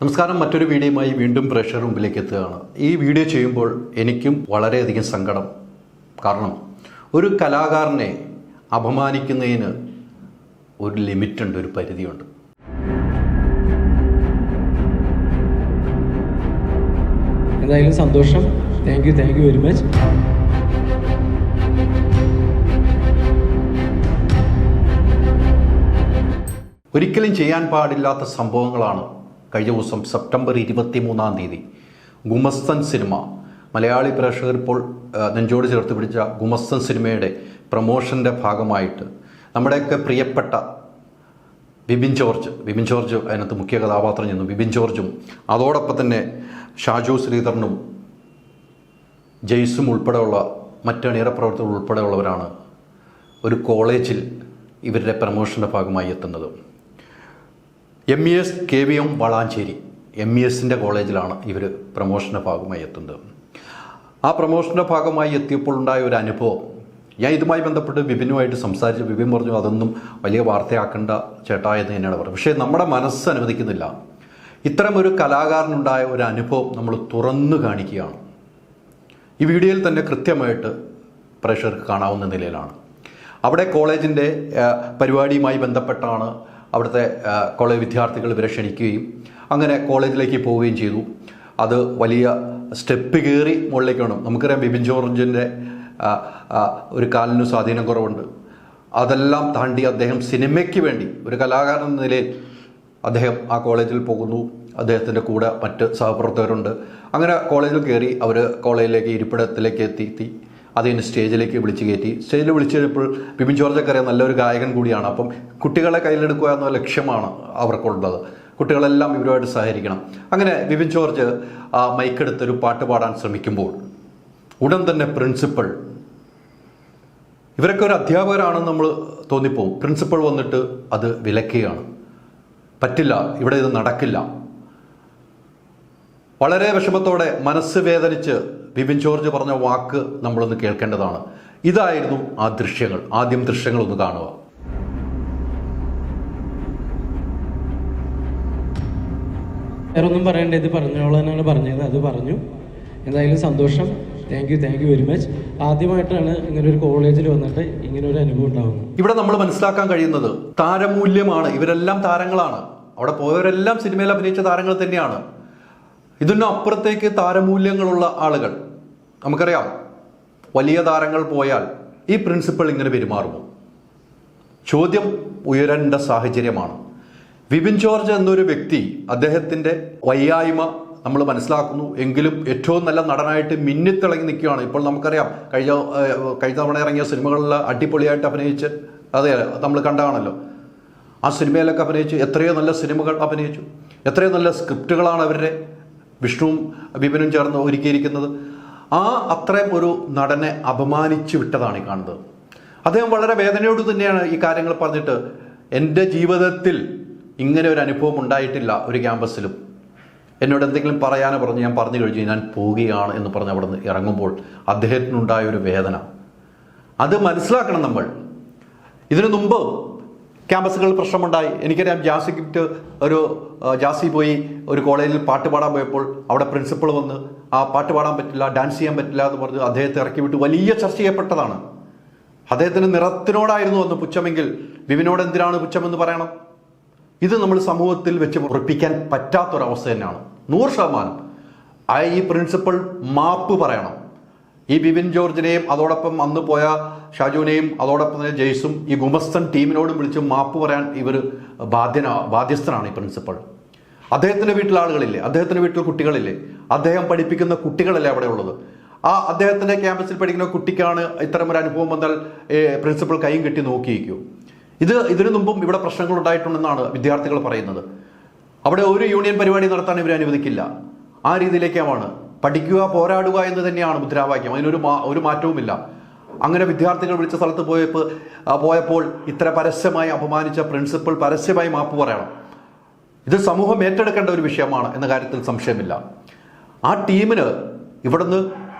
നമസ്കാരം. മറ്റൊരു വീഡിയോയുമായി വീണ്ടും പ്രേക്ഷകർ മുമ്പിലേക്ക് എത്തുകയാണ്. ഈ വീഡിയോ ചെയ്യുമ്പോൾ എനിക്കും വളരെയധികം സങ്കടം. കാരണം ഒരു കലാകാരനെ അപമാനിക്കുന്നതിന് ഒരു ലിമിറ്റുണ്ട്, ഒരു പരിധിയുണ്ട്. എന്തായാലും സന്തോഷം. Thank you very much. ഒരിക്കലും ചെയ്യാൻ പാടില്ലാത്ത സംഭവങ്ങളാണ് കഴിഞ്ഞ ദിവസം സെപ്റ്റംബർ 23 ഗുമസ്തൻ സിനിമ, മലയാളി പ്രേക്ഷകർ ഇപ്പോൾ നെഞ്ചോട് ചേർത്ത് പിടിച്ച ഗുമസ്തൻ സിനിമയുടെ പ്രമോഷൻ്റെ ഭാഗമായിട്ട് നമ്മുടെയൊക്കെ പ്രിയപ്പെട്ട ബിബിൻ ജോർജ് അതിനകത്ത് മുഖ്യ കഥാപാത്രം ചെയ്യുന്നു. ബിബിൻ ജോർജും അതോടൊപ്പം തന്നെ ഷാജു ശ്രീധരനും ജെയ്സും ഉൾപ്പെടെയുള്ള മറ്റ് അണിയറ പ്രവർത്തകർ ഉൾപ്പെടെയുള്ളവരാണ് ഒരു കോളേജിൽ ഇവരുടെ പ്രമോഷൻ്റെ ഭാഗമായി എത്തുന്നത്. MES KVM വളാഞ്ചേരി MESൻ്റെ കോളേജിലാണ് ഇവർ പ്രമോഷൻ്റെ ഭാഗമായി എത്തുന്നത്. ആ പ്രമോഷൻ്റെ ഭാഗമായി എത്തിയപ്പോൾ ഉണ്ടായ ഒരു അനുഭവം ഞാൻ ഇതുമായി ബന്ധപ്പെട്ട് ബിബിനുമായിട്ട് സംസാരിച്ചു. ബിബിൻ പറഞ്ഞു അതൊന്നും വലിയ വാർത്തയാക്കേണ്ട ചേട്ടാ എന്ന് തന്നെയാണ് പറഞ്ഞത്. പക്ഷേ നമ്മുടെ മനസ്സ് അനുവദിക്കുന്നില്ല. ഇത്തരം ഒരു കലാകാരനുണ്ടായ ഒരു അനുഭവം നമ്മൾ തുറന്നു കാണിക്കുകയാണ്. ഈ വീഡിയോയിൽ തന്നെ കൃത്യമായിട്ട് പ്രേക്ഷകർക്ക് കാണാവുന്ന നിലയിലാണ്. അവിടെ കോളേജിൻ്റെ പരിപാടിയുമായി ബന്ധപ്പെട്ടാണ് അവിടുത്തെ കോളേജ് വിദ്യാർത്ഥികൾ ഇവരെ ക്ഷണിക്കുകയും അങ്ങനെ കോളേജിലേക്ക് പോവുകയും ചെയ്തു. അത് വലിയ സ്റ്റെപ്പ് കയറി മുകളിലേക്ക് വേണം. നമുക്കറിയാം ബിബിൻ ജോർജിൻ്റെ ഒരു കാലിന് സ്വാധീനം കുറവുണ്ട്. അതെല്ലാം താണ്ടി അദ്ദേഹം സിനിമയ്ക്ക് വേണ്ടി ഒരു കലാകാരൻ എന്ന നിലയിൽ അദ്ദേഹം ആ കോളേജിൽ പോകുന്നു. അദ്ദേഹത്തിൻ്റെ കൂടെ മറ്റ് സഹപ്രവർത്തകരുണ്ട്. അങ്ങനെ കോളേജിൽ കയറി അവർ കോളേജിലേക്ക് ഇരിപ്പിടത്തിലേക്ക് എത്തി അതിന് സ്റ്റേജിലേക്ക് വിളിച്ച് കയറ്റി. സ്റ്റേജിൽ വിളിച്ചു കഴിഞ്ഞപ്പോൾ ബിബിൻ ജോർജൊക്കെ അറിയാം നല്ലൊരു ഗായകൻ കൂടിയാണ്. അപ്പം കുട്ടികളെ കയ്യിലെടുക്കുക എന്ന ലക്ഷ്യമാണ് അവർക്കുള്ളത്. കുട്ടികളെല്ലാം ഇവരുമായിട്ട് സഹകരിക്കണം. അങ്ങനെ ബിബിൻ ജോർജ് മൈക്കെടുത്തൊരു പാട്ട് പാടാൻ ശ്രമിക്കുമ്പോൾ ഉടൻ തന്നെ പ്രിൻസിപ്പൾ, ഇവരൊക്കെ ഒരു അധ്യാപകരാണെന്ന് നമ്മൾ തോന്നിപ്പോവും. പ്രിൻസിപ്പൾ വന്നിട്ട് അത് വിലക്കുകയാണ്. പറ്റില്ല, ഇവിടെ ഇത് നടക്കില്ല. വളരെ വിഷമത്തോടെ മനസ്സ് വേദനിച്ച് ബിബിൻ ജോർജ് പറഞ്ഞ വാക്ക് നമ്മളൊന്ന് കേൾക്കേണ്ടതാണ്. ഇതായിരുന്നു ആ ദൃശ്യങ്ങൾ. ആദ്യം ദൃശ്യങ്ങളൊന്ന് കാണുക. വേറൊന്നും പറയണ്ട, ഇത് പറഞ്ഞോളാനാണ് പറഞ്ഞത്, അത് പറഞ്ഞു. എന്തായാലും സന്തോഷം. Thank you very much. ആദ്യമായിട്ടാണ് ഇങ്ങനെ ഒരു കോളേജിൽ വന്നിട്ട് ഇങ്ങനെ ഒരു അനുഭവം ഉണ്ടാകുന്നത്. ഇവിടെ നമ്മൾ മനസ്സിലാക്കാൻ കഴിയുന്നത് താരമൂല്യമാണ്. ഇവരെല്ലാം താരങ്ങളാണ്. അവിടെ പോയവരെല്ലാം സിനിമയിൽ അഭിനയിച്ച താരങ്ങൾ തന്നെയാണ്. ഇതിനും അപ്പുറത്തേക്ക് താരമൂല്യങ്ങളുള്ള ആളുകൾ. നമുക്കറിയാം വലിയ താരങ്ങൾ പോയാൽ ഈ പ്രിൻസിപ്പൾ ഇങ്ങനെ പെരുമാറുമോ? ചോദ്യം ഉയരേണ്ട സാഹചര്യമാണ്. ബിബിൻ ജോർജ് എന്നൊരു വ്യക്തി, അദ്ദേഹത്തിൻ്റെ വയ്യായ്മ നമ്മൾ മനസ്സിലാക്കുന്നു. എങ്കിലും ഏറ്റവും നല്ല നടനായിട്ട് മിന്നിത്തിളങ്ങി നിൽക്കുകയാണ്. ഇപ്പോൾ നമുക്കറിയാം കഴിഞ്ഞ തവണ ഇറങ്ങിയ സിനിമകളിൽ അടിപൊളിയായിട്ട് അഭിനയിച്ച് അതെ നമ്മൾ കണ്ടതാണല്ലോ. ആ സിനിമയിലൊക്കെ അഭിനയിച്ചു. എത്രയോ നല്ല സിനിമകൾ അഭിനയിച്ചു. എത്രയോ നല്ല സ്ക്രിപ്റ്റുകളാണ് അവരുടെ വിഷ്ണുവും ബിബിനും ചേർന്ന് ഒരുക്കിയിരിക്കുന്നത്. അത്രയും ഒരു നടനെ അപമാനിച്ചു വിട്ടതാണ് ഈ കാണുന്നത്. അദ്ദേഹം വളരെ വേദനയോട് തന്നെയാണ് ഈ കാര്യങ്ങൾ പറഞ്ഞിട്ട്, എൻ്റെ ജീവിതത്തിൽ ഇങ്ങനെ ഒരു അനുഭവം ഉണ്ടായിട്ടില്ല ഒരു ക്യാമ്പസിലും. എന്നോട് എന്തെങ്കിലും പറയാനോ പറഞ്ഞ് ഞാൻ പറഞ്ഞു കഴിഞ്ഞു ഞാൻ പോവുകയാണ് എന്ന് പറഞ്ഞ് അവിടെ നിന്ന് ഇറങ്ങുമ്പോൾ അദ്ദേഹത്തിനുണ്ടായ ഒരു വേദന അത് മനസ്സിലാക്കണം നമ്മൾ. ഇതിനു മുമ്പ് ക്യാമ്പസുകളിൽ പ്രശ്നമുണ്ടായി. എനിക്കറിയാം ജാസി പോയി ഒരു കോളേജിൽ പാട്ട് പാടാൻ പോയപ്പോൾ അവിടെ പ്രിൻസിപ്പൾ വന്ന് ആ പാട്ട് പാടാൻ പറ്റില്ല, ഡാൻസ് ചെയ്യാൻ പറ്റില്ല എന്ന് പറഞ്ഞ് അദ്ദേഹത്തെ ഇറക്കി വിട്ട് വലിയ ചർച്ച ചെയ്യപ്പെട്ടതാണ്. അദ്ദേഹത്തിന് നിറത്തിനോടായിരുന്നു അന്ന് പുച്ഛമെങ്കിൽ ബിബിനോട് എന്തിനാണ് പുച്ഛമെന്ന് പറയണം? ഇത് നമ്മൾ സമൂഹത്തിൽ വെച്ച് ഉറപ്പിക്കാൻ പറ്റാത്തൊരവസ്ഥ തന്നെയാണ്. 100%. ഈ പ്രിൻസിപ്പൾ മാപ്പ് പറയണം. ഈ ബിബിൻ ജോർജിനെയും അതോടൊപ്പം അന്ന് പോയ ഷാജുവിനെയും അതോടൊപ്പം തന്നെ ജെയ്സും ഈ ഗുമസ്തൻ ടീമിനോടും വിളിച്ച് മാപ്പ് പറയാൻ ഇവർ ബാധ്യസ്ഥനാണ് ഈ പ്രിൻസിപ്പൾ. അദ്ദേഹത്തിൻ്റെ വീട്ടിൽ ആളുകളില്ലേ? അദ്ദേഹത്തിൻ്റെ വീട്ടിൽ കുട്ടികളില്ലേ? അദ്ദേഹം പഠിപ്പിക്കുന്ന കുട്ടികളല്ലേ അവിടെ ഉള്ളത്? അദ്ദേഹത്തിൻ്റെ ക്യാമ്പസിൽ പഠിക്കുന്ന കുട്ടിക്കാണ് ഇത്തരം ഒരു അനുഭവം വന്നാൽ പ്രിൻസിപ്പൾ കൈയും കെട്ടി നോക്കിയിരിക്കൂ? ഇതിനു മുമ്പും ഇവിടെ പ്രശ്നങ്ങൾ ഉണ്ടായിട്ടുണ്ടെന്നാണ് വിദ്യാർത്ഥികൾ പറയുന്നത്. അവിടെ ഒരു യൂണിയൻ പരിപാടി നടത്താൻ ഇവർ അനുവദിക്കില്ല. ആ രീതിയിലേക്കാണ്. പഠിക്കുക, പോരാടുക എന്ന് തന്നെയാണ് മുദ്രാവാക്യം. അതിനൊരു മാറ്റവുമില്ല. അങ്ങനെ വിദ്യാർത്ഥികൾ വിളിച്ച സ്ഥലത്ത് പോയപ്പോൾ ഇത്ര പരസ്യമായി അപമാനിച്ച പ്രിൻസിപ്പൽ പരസ്യമായി മാപ്പ് പറയണം. ഇത് സമൂഹം ഏറ്റെടുക്കേണ്ട ഒരു വിഷയമാണ് എന്ന കാര്യത്തിൽ സംശയമില്ല. ആ ടീമിന് ഇവിടുന്ന്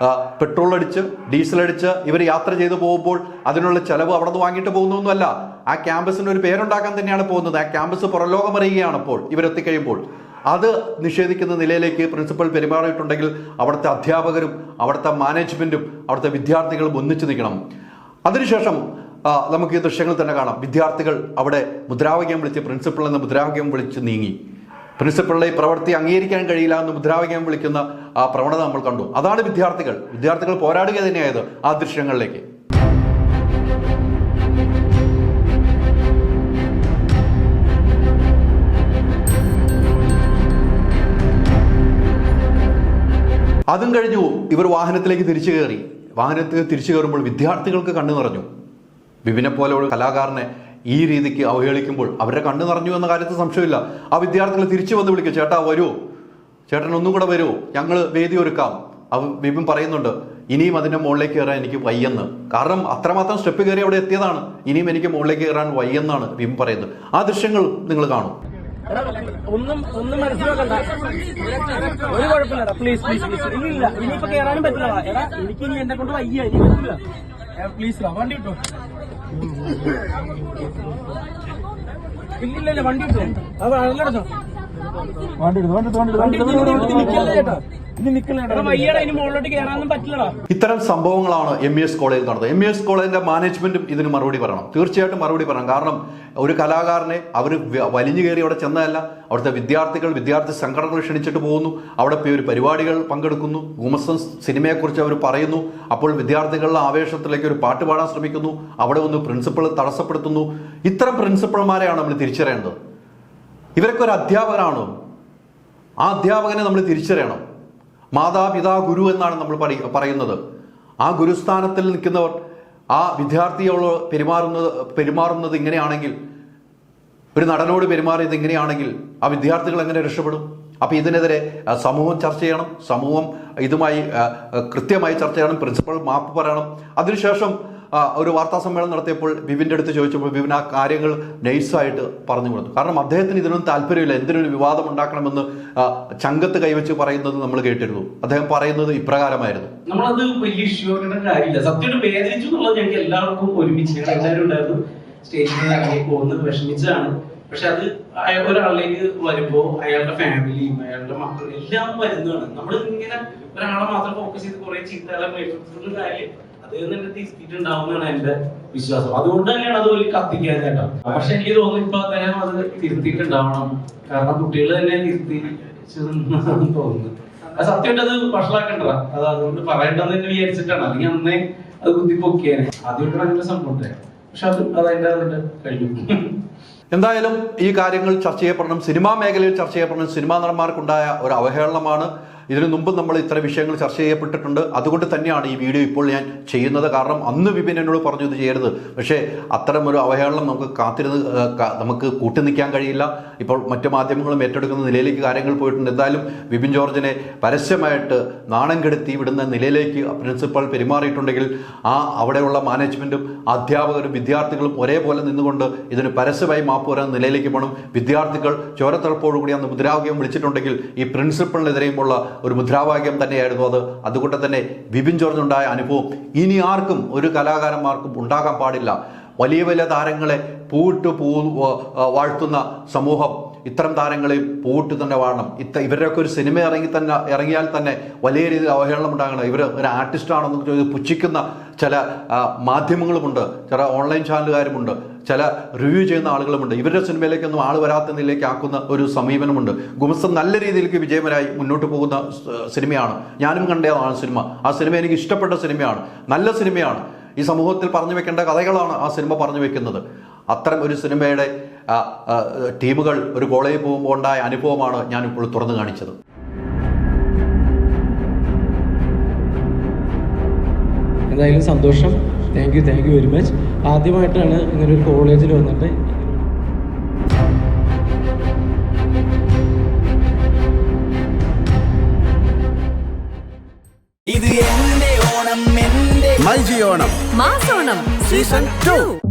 പെട്രോൾ അടിച്ച് ഡീസൽ അടിച്ച് ഇവർ യാത്ര ചെയ്തു പോകുമ്പോൾ അതിനുള്ള ചെലവ് അവിടെ നിന്ന് വാങ്ങിയിട്ട് പോകുന്നൊന്നുമല്ല. ആ ക്യാമ്പസിന് ഒരു പേരുണ്ടാക്കാൻ തന്നെയാണ് പോകുന്നത്. ആ ക്യാമ്പസ് പുറലോകം അറിയുകയാണ് അപ്പോൾ ഇവരെത്തിക്കഴിയുമ്പോൾ. അത് നിഷേധിക്കുന്ന നിലയിലേക്ക് പ്രിൻസിപ്പൽ പെരുമാറിയിട്ടുണ്ടെങ്കിൽ അവിടുത്തെ അധ്യാപകരും അവിടുത്തെ മാനേജ്മെൻറ്റും അവിടുത്തെ വിദ്യാർത്ഥികളും ഒന്നിച്ചു നിൽക്കണം. അതിനുശേഷം നമുക്ക് ഈ ദൃശ്യങ്ങൾ തന്നെ കാണാം. വിദ്യാർത്ഥികൾ അവിടെ മുദ്രാവാക്യം വിളിച്ച് പ്രിൻസിപ്പൽ എന്ന മുദ്രാവാക്യം വിളിച്ച് നീങ്ങി. പ്രിൻസിപ്പളിലെ ഈ പ്രവൃത്തി അംഗീകരിക്കാൻ കഴിയില്ല എന്ന് മുദ്രാവാക്യം വിളിക്കുന്ന ആ പ്രവണത നമ്മൾ കണ്ടു. അതാണ് വിദ്യാർത്ഥികൾ പോരാടുക തന്നെയായത് ആ ദൃശ്യങ്ങളിലേക്ക്. അതും കഴിഞ്ഞു ഇവർ വാഹനത്തിലേക്ക് തിരിച്ചു കയറി. വാഹനത്തിൽ തിരിച്ചു കയറുമ്പോൾ വിദ്യാർത്ഥികൾക്ക് കണ്ണു നിറഞ്ഞു. വിപിനെ പോലെ ഒരു കലാകാരനെ ഈ രീതിക്ക് അവഹേളിക്കുമ്പോൾ അവരുടെ കണ്ണു നിറഞ്ഞു എന്ന കാര്യത്തിൽ സംശയമില്ല. ആ വിദ്യാർത്ഥികൾ തിരിച്ചു വന്ന് വിളിക്കും, ചേട്ടാ വരൂ, ചേട്ടൻ ഒന്നും കൂടെ വരൂ, ഞങ്ങൾ വേദി ഒരുക്കാം. വിപിൻ പറയുന്നുണ്ട്, ഇനിയും അതിൻ്റെ മുകളിലേക്ക് കയറാൻ എനിക്ക് വയ്യെന്ന്. കാരണം അത്രമാത്രം സ്റ്റെപ്പ് കയറി അവിടെ എത്തിയതാണ്. ഇനിയും എനിക്ക് മുകളിലേക്ക് കയറാൻ വയ്യെന്നാണ് വിപിൻ പറയുന്നത്. ആ ദൃശ്യങ്ങൾ നിങ്ങൾ കാണും. ഒന്നും മനസ്സിലാക്കണ്ട, ഒരു കുഴപ്പമില്ലടാ, പ്ലീസ് പ്ലീസ് പ്ലീസ്. ഇല്ല ഇനിയിപ്പോ കേറാനും പറ്റില്ല. എടാ എനിക്ക് ഇനി എന്നെ കൊണ്ട് വയ്യ, ഇനി പറ്റില്ല. പ്ലീസ് വണ്ടി കിട്ടോ? ഇല്ലില്ല വണ്ടി കിട്ടോ? അത് വെള്ളടച്ചോ? ഇത്തരം സംഭവങ്ങളാണ് MES കോളേജിൽ നടന്നത്. MES കോളേജിന്റെ മാനേജ്മെന്റും ഇതിന് മറുപടി പറയണം, തീർച്ചയായിട്ടും മറുപടി പറയണം. കാരണം ഒരു കലാകാരനെ അവർ വലിഞ്ഞു കയറി അവിടെ ചെന്നതല്ല. അവിടുത്തെ വിദ്യാർത്ഥി സംഘടനകൾ ക്ഷണിച്ചിട്ട് പോകുന്നു, അവിടെ ഒരു പരിപാടികൾ പങ്കെടുക്കുന്നു, ഗുമസ്തൻ സിനിമയെക്കുറിച്ച് അവർ പറയുന്നു. അപ്പോൾ വിദ്യാർത്ഥികളുടെ ആവേശത്തിലേക്ക് ഒരു പാട്ട് പാടാൻ ശ്രമിക്കുന്നു, അവിടെ ഒന്ന് പ്രിൻസിപ്പൾ തടസ്സപ്പെടുത്തുന്നു. ഇത്തരം പ്രിൻസിപ്പൾമാരെയാണ് നമ്മൾ തിരിച്ചറിയേണ്ടത്. ഇവരൊക്കെ ഒരു അധ്യാപകനാണ്. ആ അധ്യാപകനെ നമ്മൾ തിരിച്ചറിയണം. മാതാപിതാ ഗുരു എന്നാണ് നമ്മൾ പറയുന്നത്. ആ ഗുരുസ്ഥാനത്തിൽ നിൽക്കുന്നവർ ആ വിദ്യാർത്ഥിയോട് പെരുമാറുന്നത് ഇങ്ങനെയാണെങ്കിൽ, ഒരു നടനോട് പെരുമാറിയത് ഇങ്ങനെയാണെങ്കിൽ ആ വിദ്യാർത്ഥികൾ എങ്ങനെ രക്ഷപ്പെടും? അപ്പോൾ ഇതിനെതിരെ സമൂഹം ചർച്ച ചെയ്യണം. സമൂഹം ഇതുമായി കൃത്യമായി ചർച്ച ചെയ്യണം. പ്രിൻസിപ്പൽ മാപ്പ് പറയണം. അതിനുശേഷം ഒരു വാർത്താ സമ്മേളനം നടത്തിയപ്പോൾ വിപിൻ്റെ അടുത്ത് ചോദിച്ചപ്പോൾ വിപിൻ ആ കാര്യങ്ങൾ നൈസായിട്ട് പറഞ്ഞു കൊടുത്തു. കാരണം അദ്ദേഹത്തിന് ഇതിനൊന്നും താല്പര്യമില്ല. എന്തിനൊരു വിവാദം ഉണ്ടാക്കണമെന്ന് ചങ്കത്ത് കൈവച്ച് പറയുന്നത് നമ്മൾ കേട്ടിരുന്നു. അദ്ദേഹം പറയുന്നത് ഇപ്രകാരമായിരുന്നു: നമ്മളത് വലിയ ഇഷ്യൂ ആക്കേണ്ട കാര്യമില്ല. സത്യം വേദനിച്ചു എന്നുള്ളത് ഞങ്ങൾക്ക് എല്ലാവർക്കും ഒരുമിച്ച്, ഞങ്ങൾ എല്ലാവരും ഉണ്ടായിരുന്നു, സ്റ്റേജിൽ നിന്ന് ഇറങ്ങി പോകുന്നത് വിഷമിച്ചാണ്. പക്ഷെ അത് ഒരാളിലേക്ക് വരുമ്പോ അയാളുടെ ഫാമിലിയും അയാളുടെ മക്കളും എല്ലാം വരുന്നതാണ്. നമ്മൾ ഇങ്ങനെ ഒരാളെ മാത്രം ഫോക്കസ് ചെയ്ത് കുറെ ചീത്തകളെ കാര്യം അദ്ദേഹം തന്നെ തിരുത്തിയിട്ടുണ്ടാവുന്നതാണ് എന്റെ വിശ്വാസം. അതുകൊണ്ട് തന്നെയാണ് അത് ഒരു കത്തിക്കാൻ കേട്ടോ. പക്ഷെ എനിക്ക് തോന്നുന്നു ഇപ്പൊ അദ്ദേഹം അത് തിരുത്തിയിട്ടുണ്ടാവണം. കാരണം കുട്ടികൾ തന്നെ തിരുത്തിച്ചെന്ന് തോന്നുന്നു. അത് സത്യമായിട്ട് അത് വഷളാക്കേണ്ടതാ. അത് അതുകൊണ്ട് പറയേണ്ടതെന്ന് തന്നെ വിചാരിച്ചിട്ടാണ്. അല്ലെങ്കിൽ അന്നേ അത് കുത്തിപ്പൊക്കിയാണ്. ആദ്യമായിട്ടാണ് അതിന്റെ സംഭവം ഉണ്ടായത്. പക്ഷെ അത് അതിന്റെ കഴിഞ്ഞു. എന്തായാലും ഈ കാര്യങ്ങൾ ചർച്ച ചെയ്യപ്പെടണം. സിനിമാ മേഖലയിൽ ചർച്ച ചെയ്യപ്പെടണം. സിനിമാ നടന്മാർക്കുണ്ടായ ഒരു അവഹേളനമാണ്. ഇതിനു മുമ്പ് നമ്മൾ ഇത്തരം വിഷയങ്ങൾ ചർച്ച ചെയ്യപ്പെട്ടിട്ടുണ്ട്. അതുകൊണ്ട് തന്നെയാണ് ഈ വീഡിയോ ഇപ്പോൾ ഞാൻ ചെയ്യുന്നത്. കാരണം അന്ന് വിപിൻ എന്നോട് പറഞ്ഞു ഇത് ചെയ്യരുത്. പക്ഷേ അത്തരം ഒരു അവഹേളനം നമുക്ക് കൂട്ടി നിൽക്കാൻ കഴിയില്ല. ഇപ്പോൾ മറ്റു മാധ്യമങ്ങളും ഏറ്റെടുക്കുന്ന നിലയിലേക്ക് കാര്യങ്ങൾ പോയിട്ടുണ്ട്. എന്തായാലും വിപിൻ ജോർജിനെ പരസ്യമായിട്ട് നാണം കെടുത്തി വിടുന്ന നിലയിലേക്ക് പ്രിൻസിപ്പൽ പെരുമാറിയിട്ടുണ്ടെങ്കിൽ അവിടെയുള്ള മാനേജ്മെൻറ്റും അധ്യാപകരും വിദ്യാർത്ഥികളും ഒരേപോലെ നിന്നുകൊണ്ട് ഇതിന് പരസ്യമായി മാപ്പ് പറയുന്ന നിലയിലേക്ക് പോകണം. വിദ്യാർത്ഥികൾ ചോരത്തിളപ്പോടുകൂടി അന്ന് മുദ്രാവാക്യം വിളിച്ചിട്ടുണ്ടെങ്കിൽ ഈ പ്രിൻസിപ്പളിനെതിരെയുമുള്ള ഒരു മുദ്രാവാക്യം തന്നെയായിരുന്നു അത്. അതുകൊണ്ട് തന്നെ വിപിൻ ജോർജിനുണ്ടായ അനുഭവം ഇനി ആർക്കും, ഒരു കലാകാരന്മാർക്കും ഉണ്ടാകാൻ പാടില്ല. വലിയ വലിയ താരങ്ങളെ വാഴ്ത്തുന്ന സമൂഹം ഇത്തരം താരങ്ങളെ പൂട്ട് തന്നെ വാഴണം. ഇവരുടെയൊക്കെ ഒരു സിനിമ ഇറങ്ങിയാൽ തന്നെ വലിയ രീതിയിൽ അവഹേളനം ഉണ്ടാകണം. ഇവർ ഒരു ആർട്ടിസ്റ്റാണെന്ന് ചോദിച്ച് പുച്ഛിക്കുന്ന ചില മാധ്യമങ്ങളുമുണ്ട്, ചില ഓൺലൈൻ ചാനലുകാരുമുണ്ട്, ചില റിവ്യൂ ചെയ്യുന്ന ആളുകളുമുണ്ട്. ഇവരുടെ സിനിമയിലേക്കൊന്നും ആൾ വരാത്ത നിലയിലേക്ക് ആക്കുന്ന ഒരു സമീപനമുണ്ട്. ഗുമസ്തൻ നല്ല രീതിയിലേക്ക് വിജയകരമായി മുന്നോട്ട് പോകുന്ന സിനിമയാണ്. ഞാനും കണ്ടതാണ് സിനിമ. ആ സിനിമ എനിക്ക് ഇഷ്ടപ്പെട്ട സിനിമയാണ്, നല്ല സിനിമയാണ്. ഈ സമൂഹത്തിൽ പറഞ്ഞു വെക്കേണ്ട കഥകളാണ് ആ സിനിമ പറഞ്ഞു വെക്കുന്നത്. അത്തരം ഒരു സിനിമയുടെ ടീമുകൾ ഒരു കോളേജിൽ പോകുമ്പോൾ ഉണ്ടായ അനുഭവമാണ് ഞാനിപ്പോൾ തുറന്നു കാണിച്ചത്. എന്തായാലും സന്തോഷം. Thank you very much. ആദ്യമായിട്ടാണ് ഇങ്ങനെ ഒരു കോളേജിൽ വന്നിട്ട് ഇത് എന്റെ ഓണം, എന്റെ മൈജി ഓണം മാസോണം സീസൺ 2.